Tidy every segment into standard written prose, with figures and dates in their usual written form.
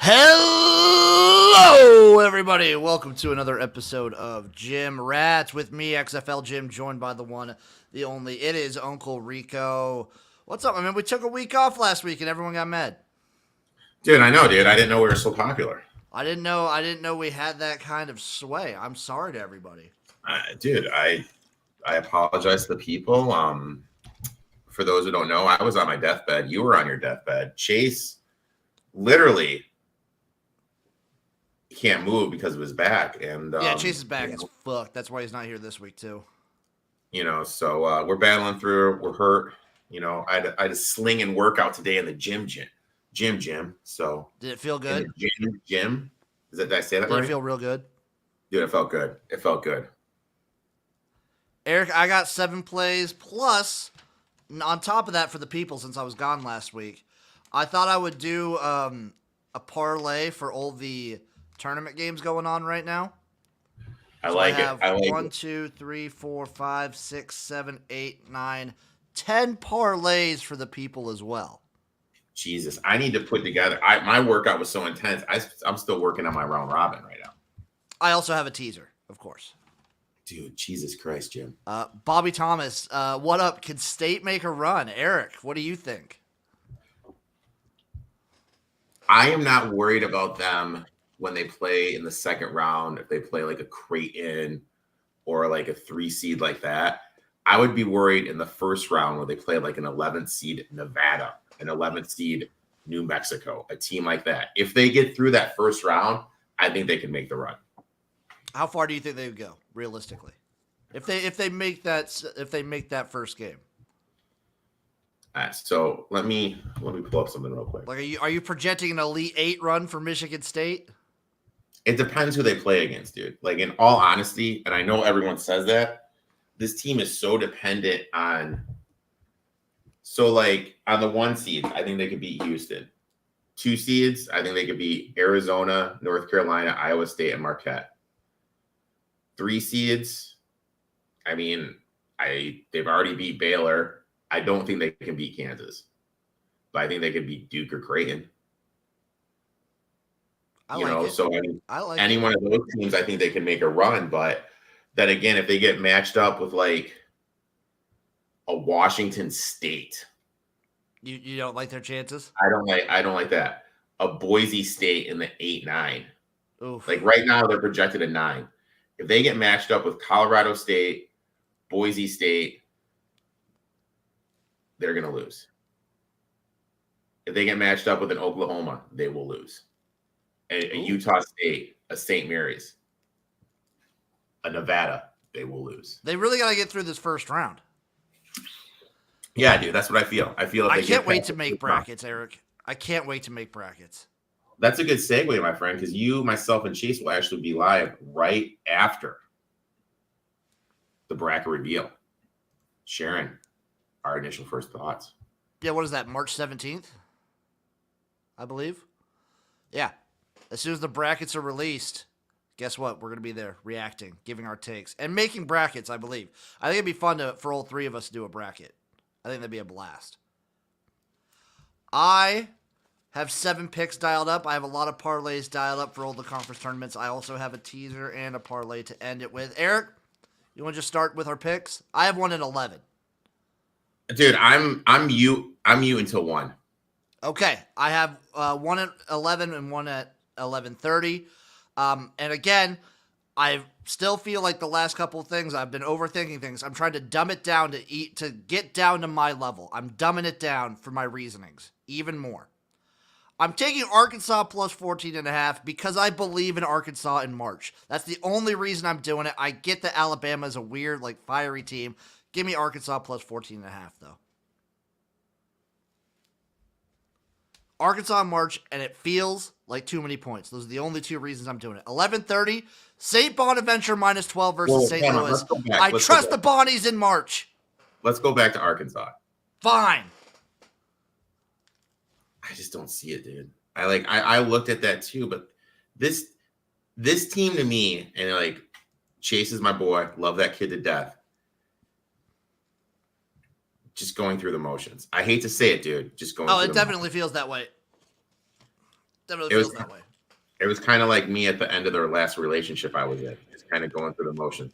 Hello, everybody. Welcome to another episode of Jim Rats with me, XFL Jim, joined by the one, the only. It is Uncle Rico. What's up? I mean, we took a week off last week and everyone got mad. Dude, I know, dude. I didn't know we were so popular. I didn't know we had that kind of sway. I'm sorry to everybody. Dude, I apologize to the people. For those who don't know, I was on my deathbed. You were on your deathbed. Chase literally can't move because of his back. And yeah, Chase's back is fucked. That's why he's not here this week too. So we're battling through. We're hurt. I had a sling and workout today in the gym. So did it feel good? Gym. Did I say that right? Did it feel real good? Dude, it felt good. It felt good. Eric, I got 7 plays plus. On top of that, for the people, since I was gone last week, I thought I would do a parlay for all the tournament games going on right now. I like it. I like 1, 2, 3, 4, 5, 6, 7, 8, 9, 10 parlays for the people as well. Jesus, I need to put together. My workout was so intense. I'm still working on my round robin right now. I also have a teaser, of course. Dude, Jesus Christ, Jim. Bobby Thomas, what up? Can State make a run? Eric, what do you think? I am not worried about them when they play in the second round. If they play like a Creighton or like a 3 seed like that, I would be worried in the first round where they play like an 11th seed Nevada, an 11th seed New Mexico, a team like that. If they get through that first round, I think they can make the run. How far do you think they would go realistically? If they make that first game? So let me pull up something real quick. Like, are you projecting an Elite 8 run for Michigan State? It depends who they play against, dude. Like, in all honesty, and I know everyone says that, this team is so dependent on. So, like, on the 1 seeds, I think they could beat Houston. 2 seeds, I think they could beat Arizona, North Carolina, Iowa State, and Marquette. 3 seeds, I mean, they've already beat Baylor. I don't think they can beat Kansas, but I think they could beat Duke or Creighton. So any one of those teams, I think they can make a run. But then again, if they get matched up with like a Washington State, you don't like their chances? I don't like that. A Boise State in the 8-9. Oof. Like right now, they're projected at 9. If they get matched up with Colorado State, Boise State, they're going to lose. If they get matched up with an Oklahoma, they will lose. A Utah State, a St. Mary's, a Nevada, they will lose. They really got to get through this first round. Yeah, dude, that's what I feel. I can't wait to make brackets, Eric. I can't wait to make brackets. That's a good segue, my friend, because you, myself, and Chase will actually be live right after the bracket reveal, sharing our initial first thoughts. Yeah, what is that, March 17th? I believe. Yeah. As soon as the brackets are released, guess what? We're going to be there reacting, giving our takes, and making brackets, I believe. I think it'd be fun for all 3 of us to do a bracket. I think that'd be a blast. I have 7 picks dialed up. I have a lot of parlays dialed up for all the conference tournaments. I also have a teaser and a parlay to end it with. Eric, you want to just start with our picks? I have one at 11. Dude, I'm you until 1. Okay, I have one at 11 and one at 11:30. And again, I still feel like the last couple of things I've been overthinking things. I'm trying to dumb it down to get down to my level. I'm dumbing it down for my reasonings even more. I'm taking Arkansas plus 14.5 because I believe in Arkansas in March. That's the only reason I'm doing it. I get that Alabama is a weird, like, fiery team. Give me Arkansas plus 14.5, though. Arkansas in March, and it feels like too many points. Those are the only 2 reasons I'm doing it. 11:30, St. Bonaventure minus 12 versus St. Louis. I trust the Bonnies in March. Let's go back to Arkansas. Fine. I just don't see it, dude. I looked at that too, but this team to me, and like Chase is my boy, love that kid to death. Just going through the motions. I hate to say it, dude. Just going. Oh, it definitely feels that way. Definitely It was feels that way. it was kind of like me at the end of their last relationship I was in, just kind of going through the motions,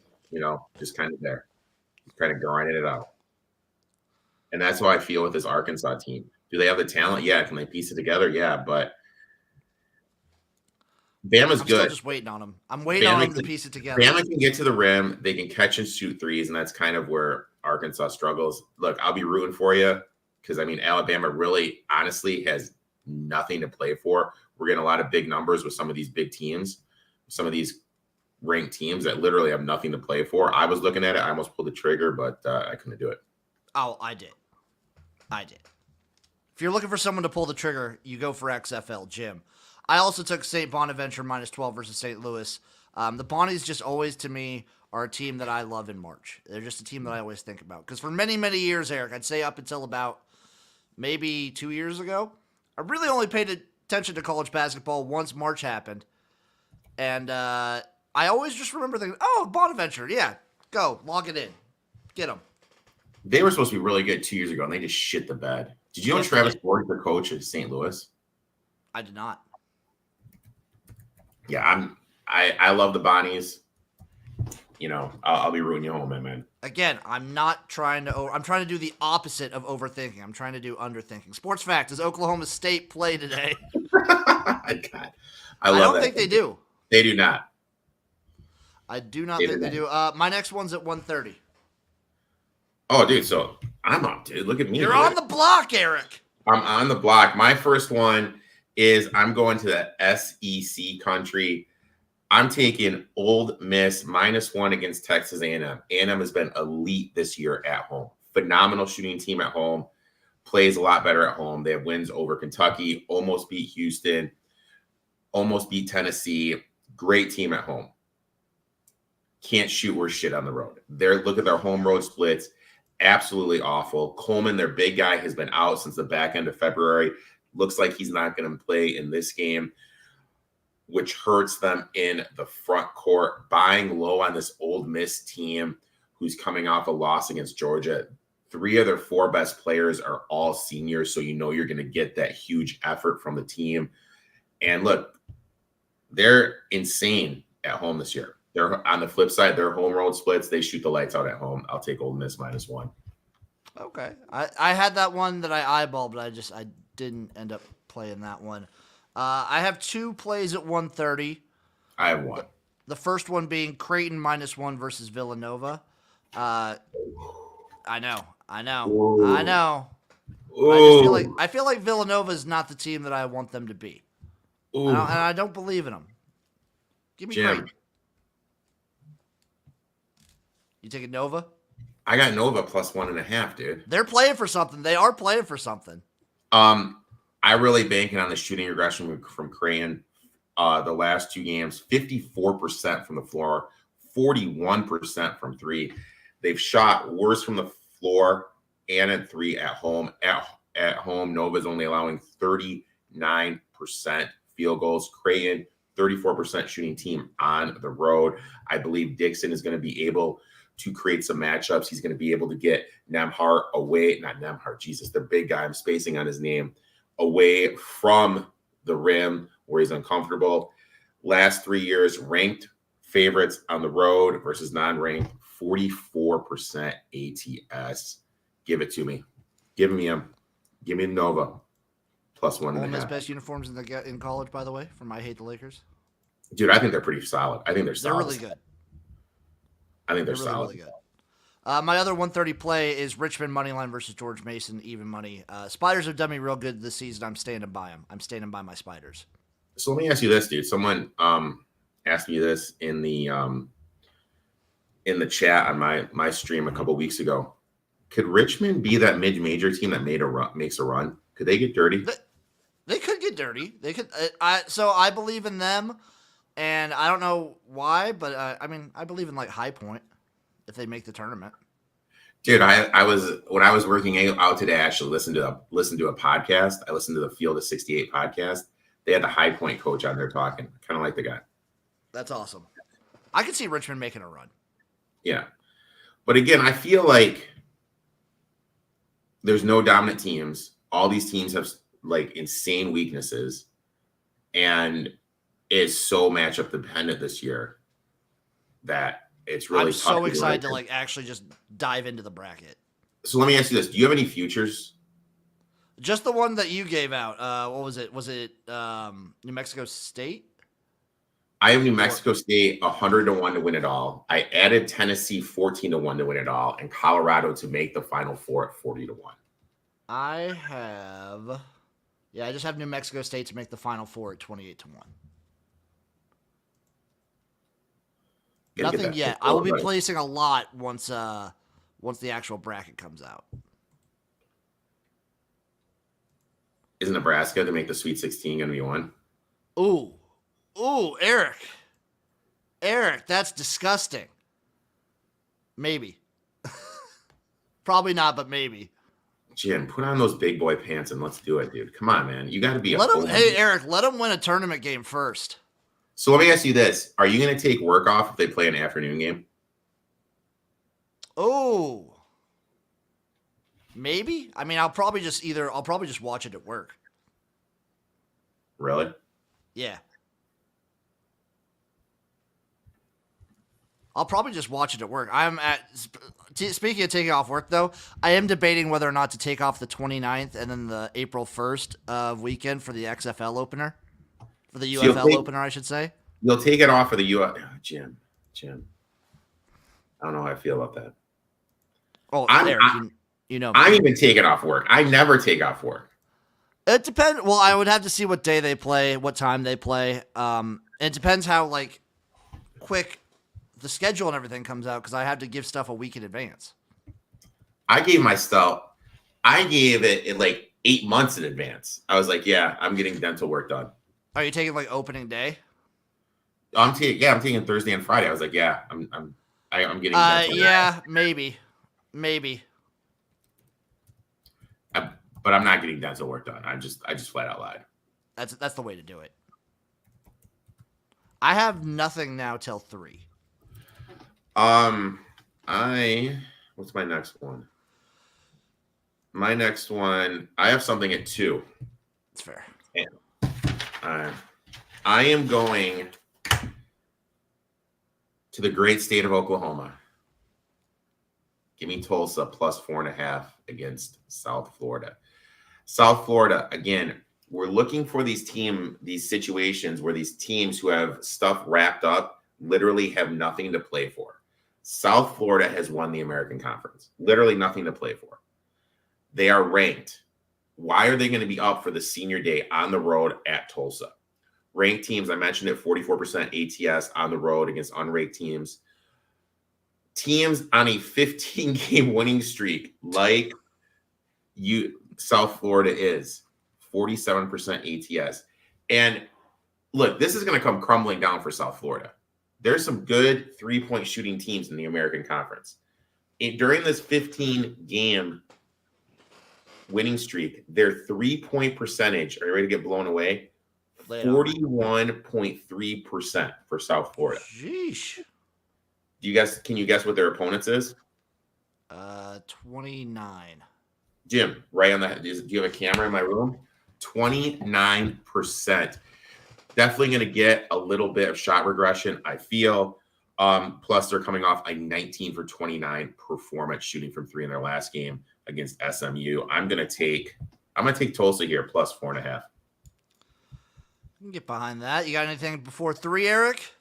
just kind of there, just kind of grinding it out. And that's how I feel with this Arkansas team. Do they have the talent? Yeah. Can they piece it together? Yeah. But Bama's I'm still good. just waiting on them. I'm waiting on Bama them to can, piece it together. Bama can get to the rim. They can catch and shoot threes, and that's kind of where Arkansas struggles. Look, I'll be rooting for you because, Alabama really, honestly, has nothing to play for. We're getting a lot of big numbers with some of these big teams, some of these ranked teams that literally have nothing to play for. I was looking at it. I almost pulled the trigger, but I couldn't do it. Oh, I did. If you're looking for someone to pull the trigger, you go for XFL, Jim. I also took St. Bonaventure minus 12 versus St. Louis. The Bonnies just always, to me, are a team that I love in March. They're just a team that I always think about. Because for many, many years, Eric, I'd say up until about maybe 2 years ago, I really only paid attention to college basketball once March happened. And I always just remember thinking, oh, Bonaventure, yeah, go, log it in. Get them. They were supposed to be really good 2 years ago, and they just shit the bed. Did you know Travis Ford is the coach at St. Louis? I did not. Yeah, I love the Bonnies. I'll be rooting you home, man. Again, I'm not trying to. I'm trying to do the opposite of overthinking. I'm trying to do underthinking. Sports fact: does Oklahoma State play today? God, I don't think they do. They do not. I do not think they do. My next one's at 1:30. Oh, dude. So I'm up, dude. Look at me. You're on the block, Eric. I'm on the block. My first one is I'm going to the SEC country. I'm taking Ole Miss -1 against Texas A&M. A&M has been elite this year at home. Phenomenal shooting team at home. Plays a lot better at home. They have wins over Kentucky, almost beat Houston, almost beat Tennessee. Great team at home. Can't shoot worth shit on the road. Look at their home road splits. Absolutely awful. Coleman, their big guy, has been out since the back end of February. Looks like he's not going to play in this game, which hurts them in the front court. Buying low on this Ole Miss team who's coming off a loss against Georgia. 3 of their 4 best players are all seniors, so you're going to get that huge effort from the team. And look, they're insane at home this year. They're on the flip side, their home road splits, they shoot the lights out at home. I'll take Ole Miss -1. Okay. I had that one that I eyeballed, but I didn't end up playing that one. I have 2 plays at 1:30. I have 1. The first one being Creighton -1 versus Villanova. I know. Ooh. I feel like Villanova is not the team that I want them to be. And I don't believe in them. Give me Jim. Creighton. You taking Nova? I got Nova +1.5, dude. They're playing for something. They are playing for something. I really banking on the shooting regression from Creighton. The last 2 games, 54% from the floor, 41% from 3. They've shot worse from the floor and at 3 at home. At home, Nova's only allowing 39% field goals. Creighton, 34% shooting team on the road. I believe Dixon is going to be able to create some matchups. He's going to be able to get Nembhard away. Not Nembhard, Jesus, the big guy. I'm spacing on his name. Away from the rim where he's uncomfortable. Last 3 years, ranked favorites on the road versus non-ranked, 44% ATS. Give it to me. Give me him. Give me Nova. +1.5. Ole Miss best uniforms in college, by the way, from I Hate the Lakers. Dude, I think they're pretty solid. I think they're solid. They're really good. I think they're solid. Really good. My other 1:30 play is Richmond moneyline versus George Mason, even money. Spiders have done me real good this season. I'm standing by them. I'm standing by my Spiders. So let me ask you this, dude. Someone asked me this in the chat on my stream a couple weeks ago. Could Richmond be that mid-major team that makes a run? Could they get dirty? They could get dirty. They could. So I believe in them, and I don't know why, but I believe in like High Point if they make the tournament. Dude, when I was working out today, I actually listened to a podcast. I listened to the Field of 68 podcast. They had the High Point coach on there talking. Kind of like the guy. That's awesome. I could see Richmond making a run. Yeah. But again, I feel like there's no dominant teams. All these teams have like insane weaknesses. and is so matchup dependent this year that it's really I'm tough. so excited to like actually just dive into the bracket. So let me ask you this: do you have any futures? Just the one that you gave out. What was it? Was it New Mexico State? I have New Mexico State 100-1 to win it all. I added Tennessee 14-1 to win it all, and Colorado to make the Final Four at 40-1. I just have New Mexico State to make the Final Four at 28-1. Nothing yet. I will be placing a lot once the actual bracket comes out. Is Nebraska to make the Sweet 16 going to be one? Ooh, Erik, that's disgusting. Maybe. Probably not, but maybe. Jim, put on those big boy pants and let's do it, dude. Come on, man. You got to be Hey, Erik, let them win a tournament game first. So let me ask you this. Are you going to take work off if they play an afternoon game? Oh. Maybe. I mean, I'll probably just watch it at work. Really? Yeah. I'll probably just watch it at work. Speaking of taking off work, though, I am debating whether or not to take off the 29th and then the April 1st weekend for the XFL opener. For the UFL opener, I should say. You'll take it off for the UFL. Jim. I don't know how I feel about that. Oh, Erik, you know me. I'm even taking off work. I never take off work. It depends. Well, I would have to see what day they play, what time they play. It depends how like quick the schedule and everything comes out because I have to give stuff a week in advance. I gave it like 8 months in advance. I was like, yeah, I'm getting dental work done. Are you taking like opening day? I'm taking Thursday and Friday. I was like, yeah, I'm getting dental. Yeah, maybe. But I'm not getting dental work done. I just flat out lied. That's the way to do it. I have nothing now till 3. What's my next one? My next one, I have something at 2. It's fair. I am going to the great state of Oklahoma. Give me Tulsa plus 4.5 against South Florida. South Florida, again, we're looking for these situations where these teams who have stuff wrapped up literally have nothing to play for. South Florida has won the American Conference. Literally nothing to play for. They are ranked. Why are they going to be up for the senior day on the road at Tulsa? Ranked teams, I mentioned it, 44% ATS on the road against unranked teams. Teams on a 15-game winning streak like South Florida is, 47% ATS. And look, this is going to come crumbling down for South Florida. There's some good three-point shooting teams in the American Conference. During this 15-game winning streak, their three-point percentage, are you ready to get blown away? 41.3% for South Florida. Sheesh. Can you guess what their opponents is? 29. Jim, right on the. Do you have a camera in my room? 29%. Definitely going to get a little bit of shot regression, I feel. Plus, they're coming off a 19 for 29 performance shooting from 3 in their last game against SMU. I'm going to take Tulsa here plus 4.5. You can get behind that. You got anything before 3, Erik?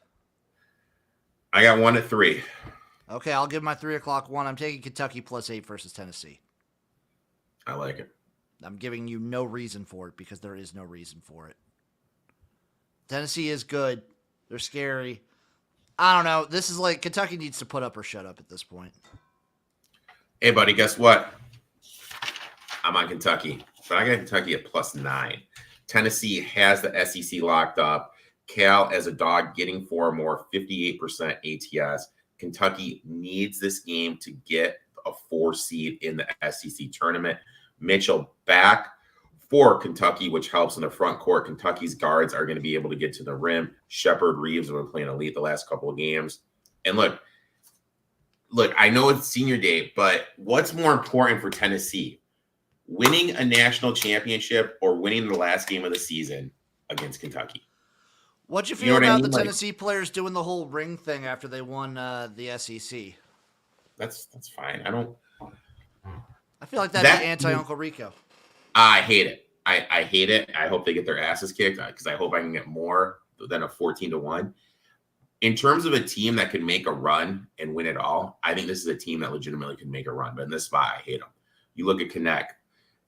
I got 1 at 3. Okay, I'll give my 3 o'clock one. I'm taking Kentucky plus 8 versus Tennessee. I like it. I'm giving you no reason for it because there is no reason for it. Tennessee is good. They're scary. I don't know. This is like Kentucky needs to put up or shut up at this point. Hey, buddy, guess what? I'm on Kentucky, but I got Kentucky at plus 9. Tennessee has the SEC locked up. Cal as a dog getting 4 or more, 58% ATS. Kentucky needs this game to get a 4 seed in the SEC tournament. Mitchell back for Kentucky, which helps in the front court. Kentucky's guards are going to be able to get to the rim. Shepard, Reeves have been playing elite the last couple of games. And look, I know it's senior day, but what's more important for Tennessee? Winning a national championship or winning the last game of the season against Kentucky. What you You feel know what I about mean? the Like, Tennessee players doing the whole ring thing after they won the SEC? that's fine. I don't. I feel like that'd be That anti-Uncle Rico. I hate it. I hate it. I hope they get their asses kicked because I hope I can get more than a 14-1. In terms of a team that can make a run and win it all, I think this is a team that legitimately can make a run. But in this spot, I hate them. You look at Connect.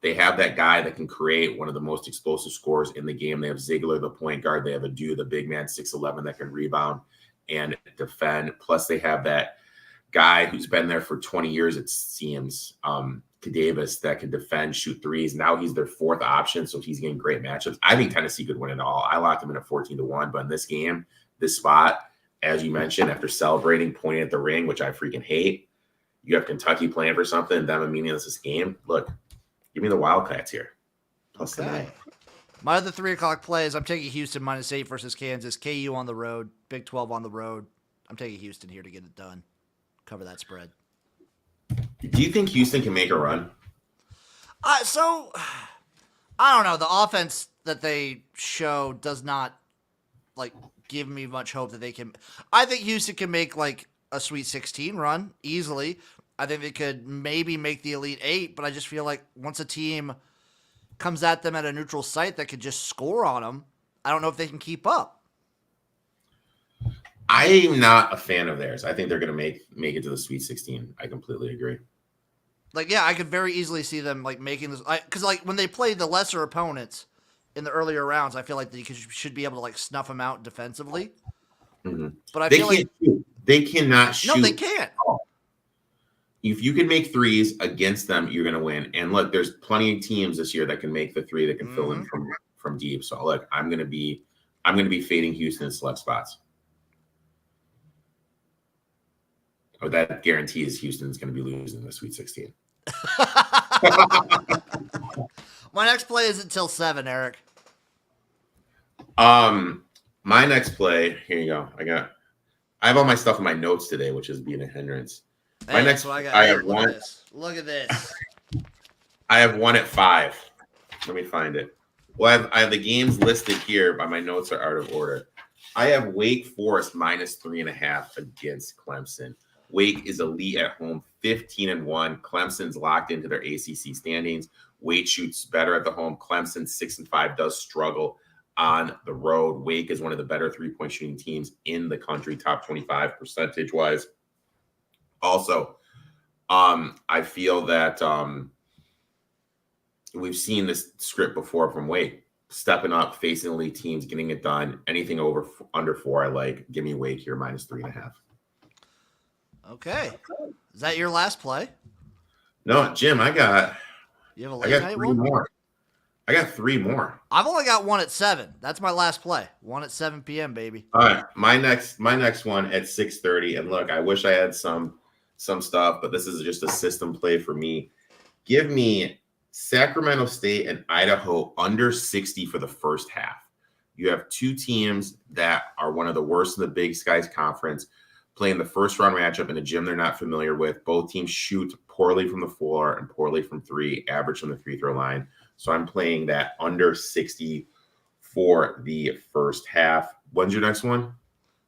They have that guy that can create one of the most explosive scores in the game. They have Ziegler, the point guard. They have Adu, the big man, 6'11", that can rebound and defend. Plus, they have that guy who's been there for 20 years, it seems, Davis, that can defend, shoot threes. Now he's their fourth option, so he's getting great matchups. I think Tennessee could win it all. I locked them in at 14-1, but in this game, this spot, as you mentioned, after celebrating, pointing at the ring, which I freaking hate, you have Kentucky playing for something, and them a meaningless game. Look, give me the Wildcats here. Plus the 9. My other 3 o'clock plays, I'm taking Houston -8 versus Kansas. KU on the road. Big 12 on the road. I'm taking Houston here to get it done. Cover that spread. Do you think Houston can make a run? So, I don't know. The offense that they show does not, like, give me much hope that they can. I think Houston can make, like, a Sweet 16 run easily. I think they could maybe make the Elite 8, but I just feel like once a team comes at them at a neutral site that could just score on them, I don't know if they can keep up. I'm not a fan of theirs. I think they're going to make it to the Sweet 16. I completely agree. Like, yeah, I could very easily see them, like, making this. Because, like, when they play the lesser opponents in the earlier rounds, I feel like they should be able to, like, snuff them out defensively. Mm-hmm. But I feel like shoot. They cannot shoot. No, they can't. If you can make threes against them, you're going to win. And look, there's plenty of teams this year that can make the three, that can fill in from deep. So look, I'm going to be fading Houston in select spots. Oh, that guarantees Houston's going to be losing the Sweet 16. My next play is until 7, Erik. My next play, here you go. I have all my stuff in my notes today, which is being a hindrance. My next, I have one. Look at this. I have one at 5. Let me find it. Well, I have the games listed here, but my notes are out of order. I have Wake Forest -3.5 against Clemson. Wake is elite at home, 15-1. Clemson's locked into their ACC standings. Wake shoots better at the home. Clemson 6-5 does struggle on the road. Wake is one of the better 3-point shooting teams in the country, top 25 percentage wise. Also, I feel that we've seen this script before from Wake. Stepping up, facing elite teams, getting it done. Anything under 4, I like. Give me Wake here -3.5. Okay. Is that your last play? No, Jim, I got 3 more. I got 3 more. I've only got one at 7. That's my last play. 1 at 7 p.m., baby. All right. My next one at 6:30. And look, I wish I had some stuff, but this is just a system play for me. Give me Sacramento State and Idaho under 60 for the first half. You have 2 teams that are one of the worst in the Big Skies Conference, playing the first round matchup in a gym they're not familiar with. Both teams shoot poorly from the floor and poorly from 3, average from the free throw line. So I'm playing that under 60 for the first half. When's your next one?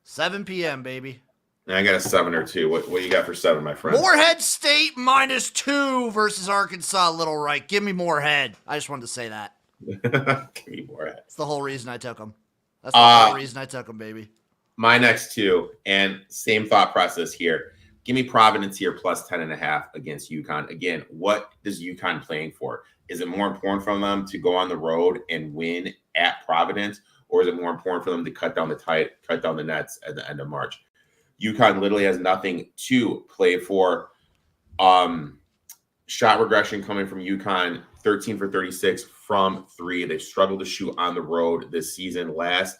7 p.m., baby. And I got a 7 or 2. What you got for 7, my friend? Morehead State -2 versus Arkansas Little Right. Give me Morehead. I just wanted to say that. Give me Morehead. That's the whole reason I took them. That's the whole reason I took them, baby. My next 2, and same thought process here. Give me Providence here +10.5 against UConn. Again, what is UConn playing for? Is it more important for them to go on the road and win at Providence, or is it more important for them to cut down the nets at the end of March? UConn literally has nothing to play for. Shot regression coming from UConn, 13 for 36 from 3. They've struggled to shoot on the road this season. Last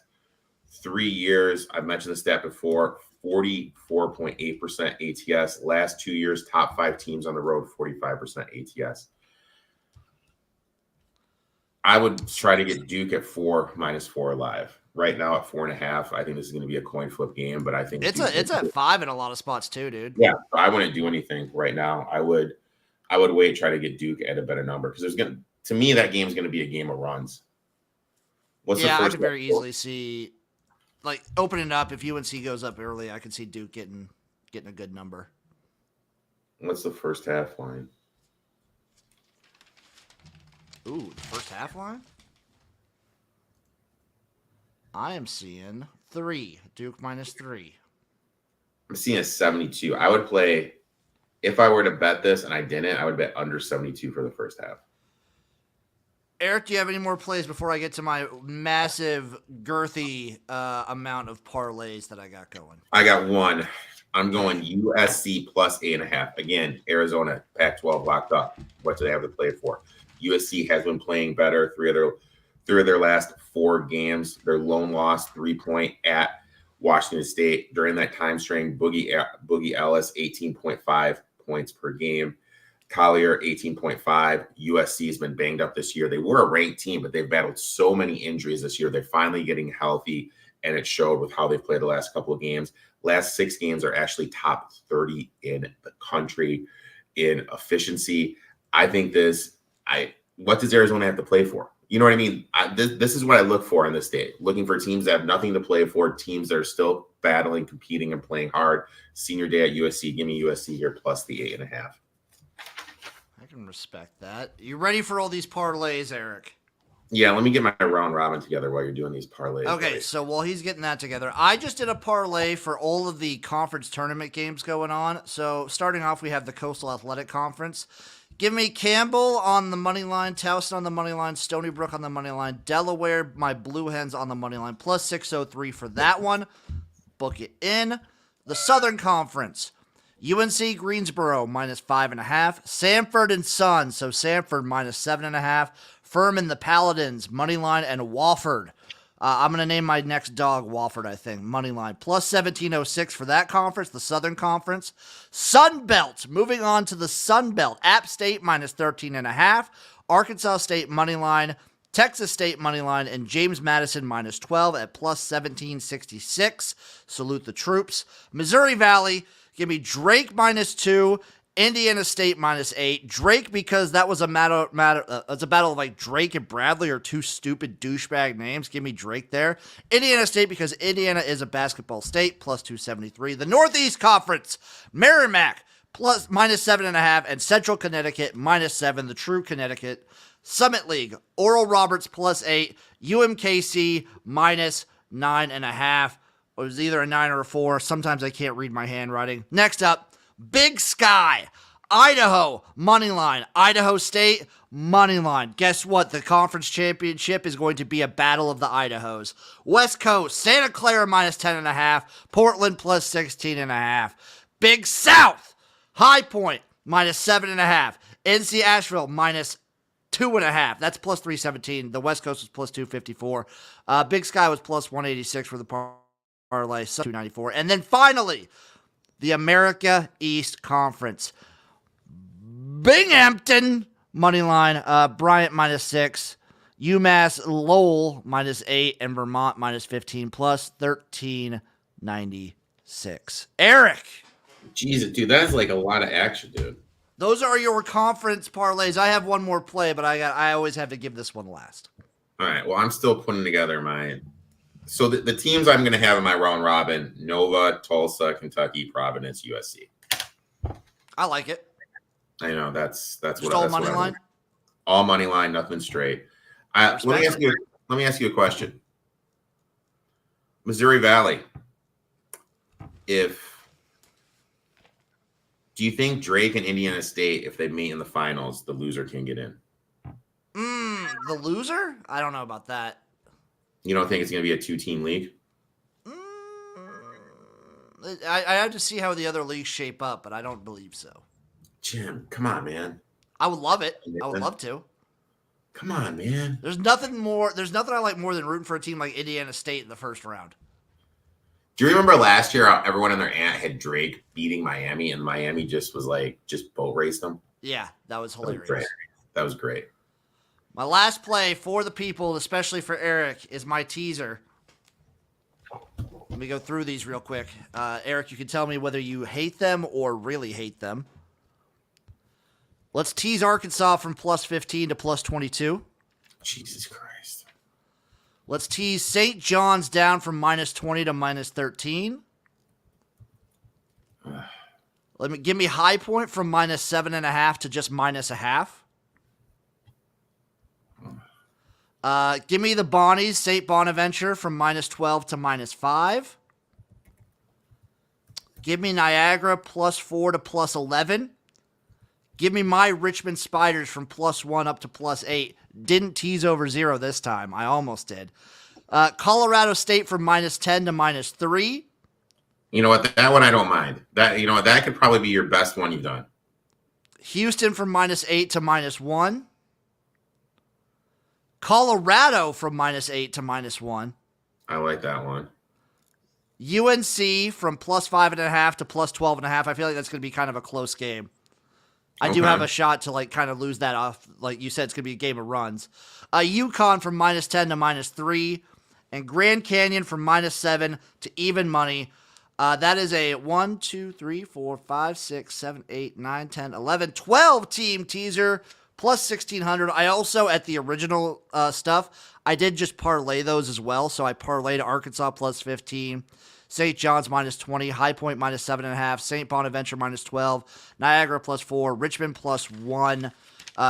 3 years, I've mentioned the stat before, 44.8% ATS. Last 2 years, top 5 teams on the road, 45% ATS. I would try to get Duke at 4 -4 live. Right now at 4.5. I think this is going to be a coin flip game, but I think it's at 5 in a lot of spots too, dude. Yeah, I wouldn't do anything right now. I would wait, try to get Duke at a better number, because to me that game's going to be a game of runs. What's the Yeah, I first could very easily see, like, opening up. If UNC goes up early, I could see Duke getting a good number. What's the first half line? Ooh, the first half line? I am seeing 3. Duke -3. I'm seeing a 72. I would play, if I were to bet this and I didn't, I would bet under 72 for the first half. Eric, do you have any more plays before I get to my massive, girthy amount of parlays that I got going? I got one. I'm going USC plus 8.5. Again, Arizona, Pac-12 locked up. What do they have to play for? USC has been playing better. Three of their last 4 games. Their lone loss, 3-point at Washington State. During that time string, Boogie Ellis, 18.5 points per game. Collier, 18.5. USC has been banged up this year. They were a ranked team, but they've battled so many injuries this year. They're finally getting healthy, and it showed with how they played the last couple of games. Last 6 games are actually top 30 in the country in efficiency. I think what does Arizona have to play for? You know what I mean? This is what I look for in this state. Looking for teams that have nothing to play for, teams that are still battling, competing, and playing hard. Senior day at USC. Give me USC here plus the 8.5. I can respect that. You ready for all these parlays, Eric? Yeah, let me get my round robin together while you're doing these parlays. Okay, so while he's getting that together, I just did a parlay for all of the conference tournament games going on. So starting off, we have the Coastal Athletic Conference. Give me Campbell on the money line, Towson on the money line, Stony Brook on the money line, Delaware, my Blue Hens on the money line, plus 603 for that one. Book it in. The Southern Conference. UNC Greensboro -5.5. Samford and Sons, so Samford -7.5. Furman the Paladins, money line, and Wofford. I'm going to name my next dog Wofford, I think. Money line, plus 1706 for that conference, the Southern Conference. Sun Belt, moving on to the Sun Belt. App State -13.5. Arkansas State money line, Texas State money line, and James Madison -12 at plus 1766. Salute the troops. Missouri Valley, give me Drake -2. Indiana State -8. Drake, because that was it's a battle of like Drake and Bradley are 2 stupid douchebag names. Give me Drake there. Indiana State, because Indiana is a basketball state, plus 273. The Northeast Conference, Merrimack, plus -7.5, and Central Connecticut, -7. The true Connecticut. Summit League, Oral Roberts, plus 8. UMKC, -9.5. It was either a 9 or a 4. Sometimes I can't read my handwriting. Next up, Big Sky, Idaho, money line. Idaho State, money line. Guess what? The conference championship is going to be a battle of the Idahos. West Coast, Santa Clara -10.5. Portland plus 16.5. Big South, High Point, -7.5. NC Asheville, -2.5. That's plus 317. The West Coast was plus 254. Big Sky was plus 186 for the parlay, 294. And then finally, the America East Conference. Binghamton, money line. Bryant -6. UMass Lowell -8. And Vermont -15. Plus 1396. Eric. Jesus, dude, that's like a lot of action, dude. Those are your conference parlays. I have one more play, but I always have to give this one last. All right. Well, I'm still putting together mine. So the teams I'm going to have in my round robin: Nova, Tulsa, Kentucky, Providence, USC. I like it. I know that's Just what all that's money what line. All money line, nothing straight. Let me ask you a question. Missouri Valley. Do you think Drake and Indiana State, if they meet in the finals, the loser can get in? The loser? I don't know about that. You don't think it's going to be a 2-team league? I have to see how the other leagues shape up, but I don't believe so. Jim, come on, man. I would love it. I would love to. Come on, man. There's nothing I like more than rooting for a team like Indiana State in the first round. Do you remember last year how everyone and their aunt had Drake beating Miami, and Miami just boat raced them? Yeah, that was hilarious. That was great. My last play for the people, especially for Eric, is my teaser. Let me go through these real quick. Eric, you can tell me whether you hate them or really hate them. Let's tease Arkansas from plus 15 to plus 22. Jesus Christ. Let's tease St. John's down from -20 to -13. Give me High Point from -7.5 to just -0.5. Give me the Bonnies, St. Bonaventure from -12 to -5. Give me Niagara +4 to +11. Give me my Richmond Spiders from +1 up to +8. Didn't tease over 0 this time. I almost did. Colorado State from -10 to -3. You know what? That one I don't mind. That could probably be your best one you've done. Houston from -8 to -1. Colorado from -8 to -1. I like that one. UNC from +5.5 to +12.5. I feel like that's going to be kind of a close game. I do have a shot to kind of lose that off. Like you said, it's going to be a game of runs. UConn from -10 to -3. And Grand Canyon from -7 to even money. That is a 1, 2, 3, 4, 5, 6, 7, 8, 9, 10, 11, 12 team teaser plus 1,600. I also, at the original stuff, I did just parlay those as well. So I parlayed Arkansas +15, St. John's -20, High Point -7.5, St. Bonaventure -12, Niagara +4, Richmond +1,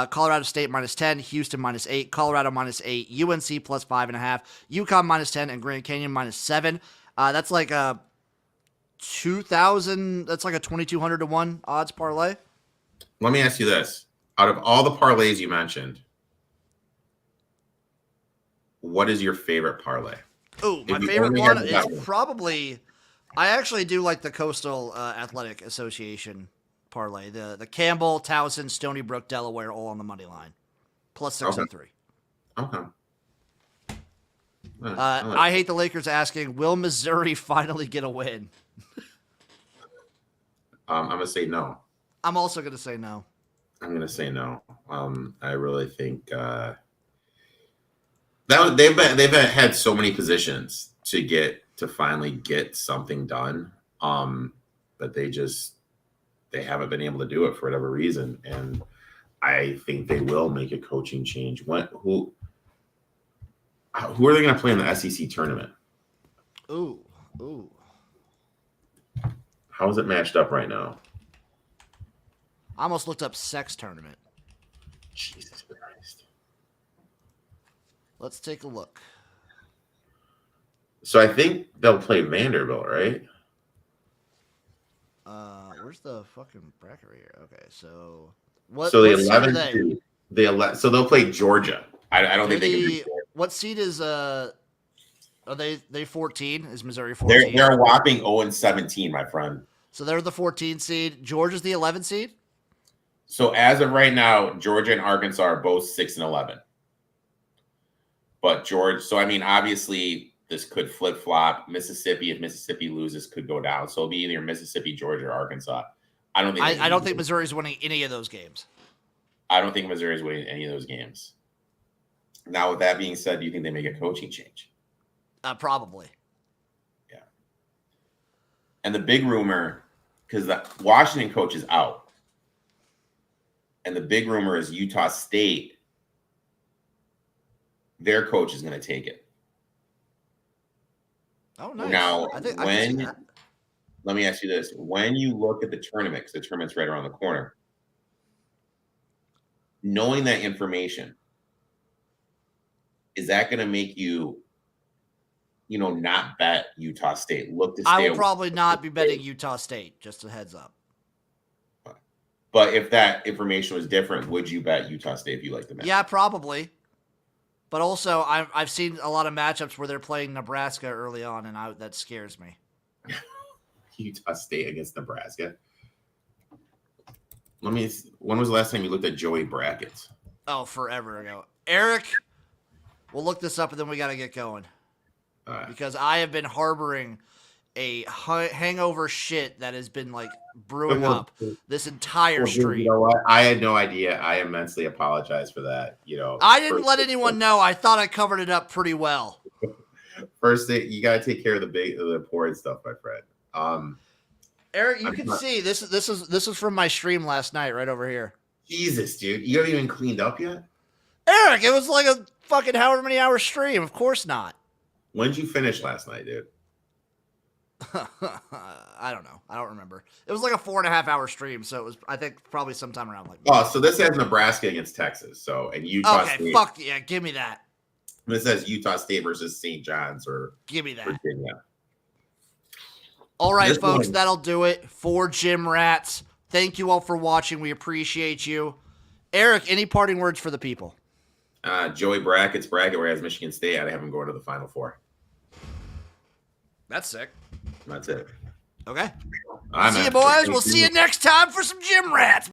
Colorado State -10, Houston -8, Colorado -8, UNC +5.5, UConn -10, and Grand Canyon -7. That's like a 2,000. That's like a 2,200 to 1 odds parlay. Let me ask you this: out of all the parlays you mentioned, what is your favorite parlay? Oh, my favorite one is probably. I actually do like the Coastal Athletic Association parlay. The Campbell, Towson, Stony Brook, Delaware, all on the money line, +603. Okay. I hate the Lakers asking, will Missouri finally get a win? I'm gonna say no. I'm also gonna say no. I'm gonna say no. I really think that they've had so many positions to finally get something done, but they haven't been able to do it for whatever reason. And I think they will make a coaching change. Who are they going to play in the SEC tournament? Ooh. How is it matched up right now? I almost looked up sex tournament. Jesus Christ. Let's take a look. So I think they'll play Vanderbilt, right? Where's the fucking bracket right here? Okay, so what? So the what 11th, so they'll play Georgia. I don't think they can do Georgia. What seed is are they 14? Is Missouri 14? They're a whopping 0-17, my friend. So they're the 14 seed. Georgia's the 11 seed? So as of right now, Georgia and Arkansas are both 6-11. But obviously this could flip-flop. Mississippi, if Mississippi loses, could go down. So it'll be either Mississippi, Georgia, or Arkansas. I don't think Missouri's winning any of those games. I don't think Missouri's winning any of those games. Now, with that being said, do you think they make a coaching change? Probably. Yeah. And the big rumor, because the Washington coach is out, and the big rumor is Utah State, their coach is going to take it. Oh, nice. Now, let me ask you this. When you look at the tournament, because the tournament's right around the corner, knowing that information, is that going to make you, not bet Utah State? I will probably not be betting Utah State, just a heads up. But if that information was different, would you bet Utah State if you like the match? Yeah, probably. But also, I've seen a lot of matchups where they're playing Nebraska early on, and that scares me. Utah State against Nebraska. When was the last time you looked at Joey brackets? Oh, forever ago. Erik, we'll look this up, and then we got to get going. All right. Because I have been harboring a hangover shit that has been brewing up this entire stream. You know what? I had no idea. I immensely apologize for that. I didn't let anyone know. I thought I covered it up pretty well. First thing, you got to take care of the important stuff, my friend. Erik, you can see this is from my stream last night, right over here. Jesus, dude, you haven't even cleaned up yet. Erik, it was like a fucking however many hour stream. Of course not. When did you finish last night, dude? I don't know. I don't remember. It was like a 4.5 hour stream, so it was, I think, probably sometime around like. Oh, so this has Nebraska against Texas, so and Utah Okay, State. fuck yeah, give me that. This says Utah State versus St. John's or Give me that. Virginia. All right, This folks, one- that'll do it for Gym Rats. Thank you all for watching. We appreciate you. Erik, any parting words for the people? Joey Brackett's bracket where he has Michigan State. I have him going to the Final Four. That's sick. That's it. Okay. All right, See man. you, boys. We'll see you next time for some Gym Rats.